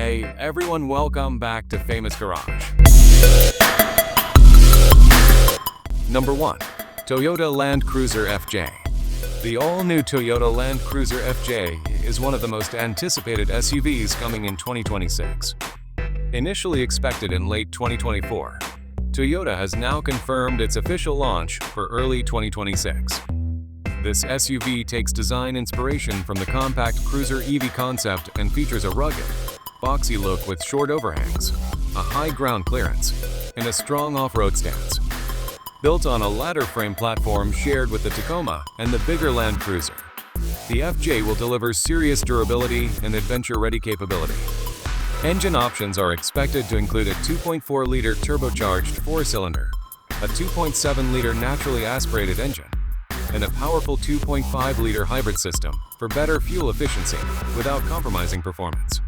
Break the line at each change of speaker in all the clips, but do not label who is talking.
Hey everyone, welcome back to Famous Garage. Number 1. Toyota Land Cruiser FJ. The all-new Toyota Land Cruiser FJ is one of the most anticipated SUVs coming in 2026. Initially expected in late 2024, Toyota has now confirmed its official launch for early 2026. This SUV takes design inspiration from the compact cruiser EV concept and features a rugged, boxy look with short overhangs, a high ground clearance, and a strong off-road stance. Built on a ladder frame platform shared with the Tacoma and the bigger Land Cruiser, the FJ will deliver serious durability and adventure-ready capability. Engine options are expected to include a 2.4-liter turbocharged 4-cylinder, a 2.7-liter naturally aspirated engine, and a powerful 2.5-liter hybrid system for better fuel efficiency without compromising performance.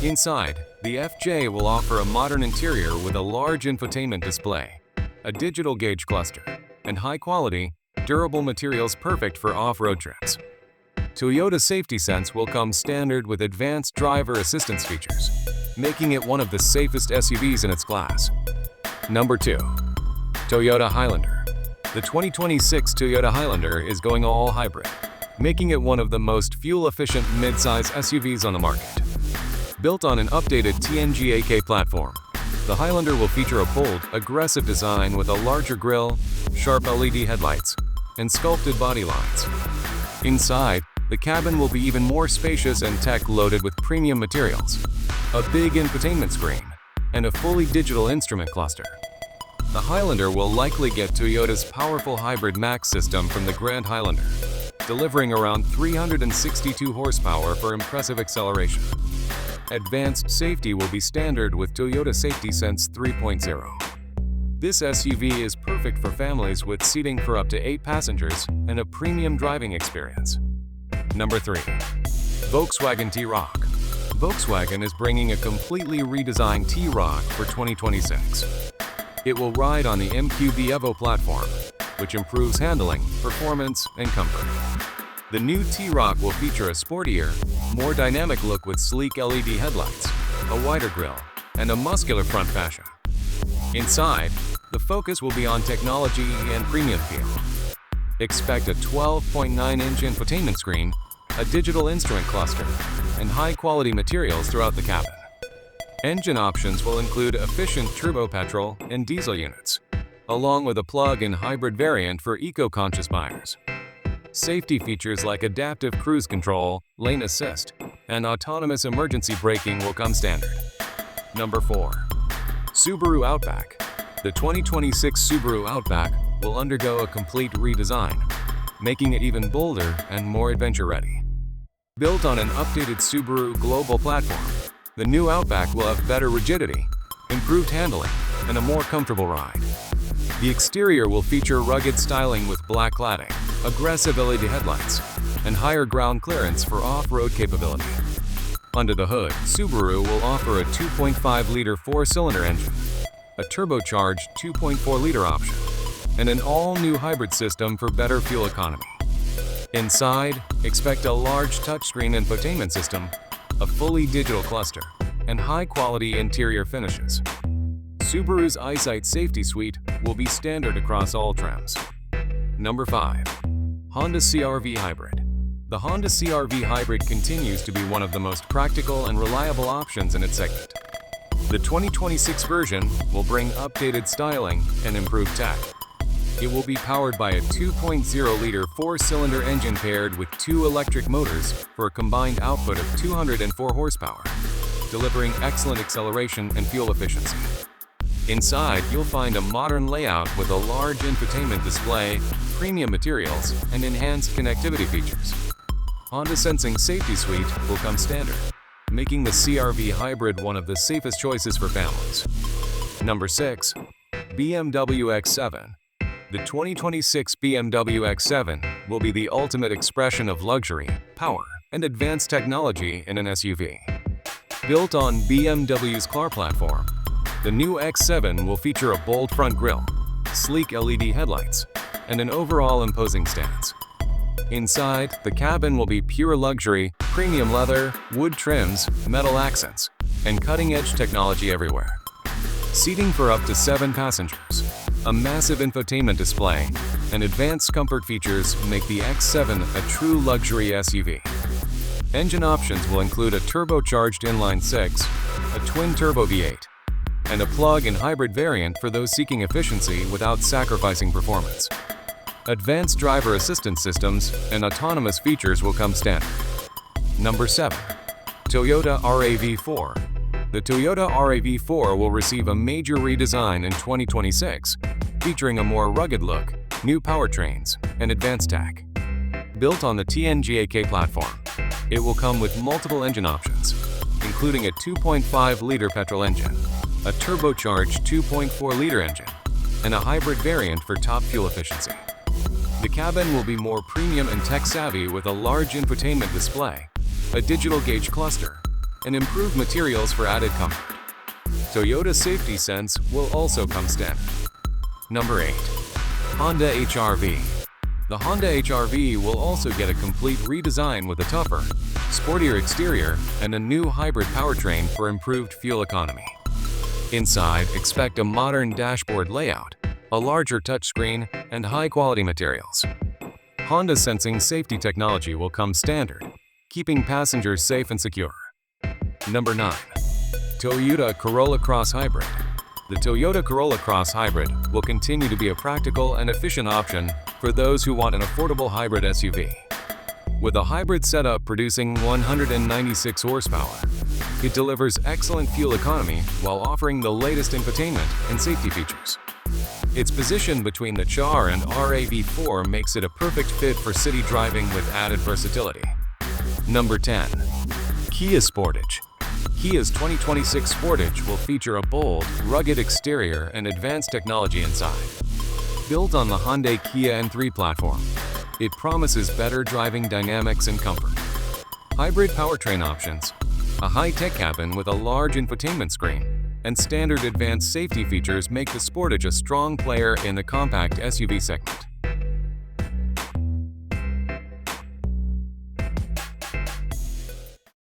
Inside, the FJ will offer a modern interior with a large infotainment display, a digital gauge cluster, and high-quality, durable materials perfect for off-road trips. Toyota Safety Sense will come standard with advanced driver assistance features, making it one of the safest SUVs in its class. Number 2. Toyota Highlander. The 2026 Toyota Highlander is going all hybrid, making it one of the most fuel-efficient mid-size SUVs on the market. Built on an updated TNGA-K platform, the Highlander will feature a bold, aggressive design with a larger grille, sharp LED headlights, and sculpted body lines. Inside, the cabin will be even more spacious and tech-loaded with premium materials, a big infotainment screen, and a fully digital instrument cluster. The Highlander will likely get Toyota's powerful hybrid max system from the Grand Highlander, delivering around 362 horsepower for impressive acceleration. Advanced safety will be standard with Toyota Safety Sense 3.0. This SUV is perfect for families with seating for up to 8 passengers and a premium driving experience. Number 3. Volkswagen T-Roc. Volkswagen is bringing a completely redesigned T-Roc for 2026. It will ride on the MQB Evo platform, which improves handling, performance, and comfort. The new T-Roc will feature a sportier, more dynamic look with sleek LED headlights, a wider grille, and a muscular front fascia. Inside, the focus will be on technology and premium feel. Expect a 12.9-inch infotainment screen, a digital instrument cluster, and high-quality materials throughout the cabin. Engine options will include efficient turbo petrol and diesel units, along with a plug-in hybrid variant for eco-conscious buyers. Safety features like adaptive cruise control, lane assist, and autonomous emergency braking will come standard. Number 4. Subaru Outback. The 2026 Subaru Outback will undergo a complete redesign, making it even bolder and more adventure-ready. Built on an updated Subaru global platform, the new Outback will have better rigidity, improved handling, and a more comfortable ride. The exterior will feature rugged styling with black cladding, aggressive LED headlights, and higher ground clearance for off-road capability. Under the hood, Subaru will offer a 2.5-liter 4-cylinder engine, a turbocharged 2.4-liter option, and an all-new hybrid system for better fuel economy. Inside, expect a large touchscreen infotainment system, a fully digital cluster, and high-quality interior finishes. Subaru's EyeSight Safety Suite will be standard across all trims. Number 5. Honda CR-V Hybrid. The Honda CR-V Hybrid continues to be one of the most practical and reliable options in its segment. The 2026 version will bring updated styling and improved tech. It will be powered by a 2.0-liter 4-cylinder engine paired with 2 electric motors for a combined output of 204 horsepower, delivering excellent acceleration and fuel efficiency. Inside, you'll find a modern layout with a large infotainment display, premium materials, and enhanced connectivity features. Honda Sensing Safety Suite will come standard, making the CR-V Hybrid one of the safest choices for families. Number 6. BMW X7. The 2026 BMW X7 will be the ultimate expression of luxury, power, and advanced technology in an SUV. Built on BMW's car platform, the new X7 will feature a bold front grille, sleek LED headlights, and an overall imposing stance. Inside, the cabin will be pure luxury, premium leather, wood trims, metal accents, and cutting-edge technology everywhere. Seating for up to 7 passengers, a massive infotainment display, and advanced comfort features make the X7 a true luxury SUV. Engine options will include a turbocharged inline-6, a twin-turbo V8, and a plug-in hybrid variant for those seeking efficiency without sacrificing performance. Advanced driver assistance systems and autonomous features will come standard. Number 7. Toyota RAV4. The Toyota RAV4 will receive a major redesign in 2026, featuring a more rugged look, new powertrains, and advanced tech. Built on the TNGA-K platform, it will come with multiple engine options, including a 2.5-liter petrol engine, a turbocharged 2.4-liter engine, and a hybrid variant for top fuel efficiency. The cabin will be more premium and tech-savvy with a large infotainment display, a digital gauge cluster, and improved materials for added comfort. Toyota Safety Sense will also come standard. Number 8. Honda HR-V. The Honda HR-V will also get a complete redesign with a tougher, sportier exterior and a new hybrid powertrain for improved fuel economy. Inside, expect a modern dashboard layout, a larger touchscreen, and high-quality materials. Honda Sensing safety technology will come standard, keeping passengers safe and secure. Number 9. Toyota Corolla Cross Hybrid. The Toyota Corolla Cross Hybrid will continue to be a practical and efficient option for those who want an affordable hybrid SUV. With a hybrid setup producing 196 horsepower, it delivers excellent fuel economy while offering the latest infotainment and safety features. Its position between the CHR and RAV4 makes it a perfect fit for city driving with added versatility. Number 10. Kia Sportage. Kia's 2026 Sportage will feature a bold, rugged exterior and advanced technology inside. Built on the Hyundai Kia N3 platform, it promises better driving dynamics and comfort. Hybrid powertrain options, a high-tech cabin with a large infotainment screen, and standard advanced safety features make the Sportage a strong player in the compact SUV segment.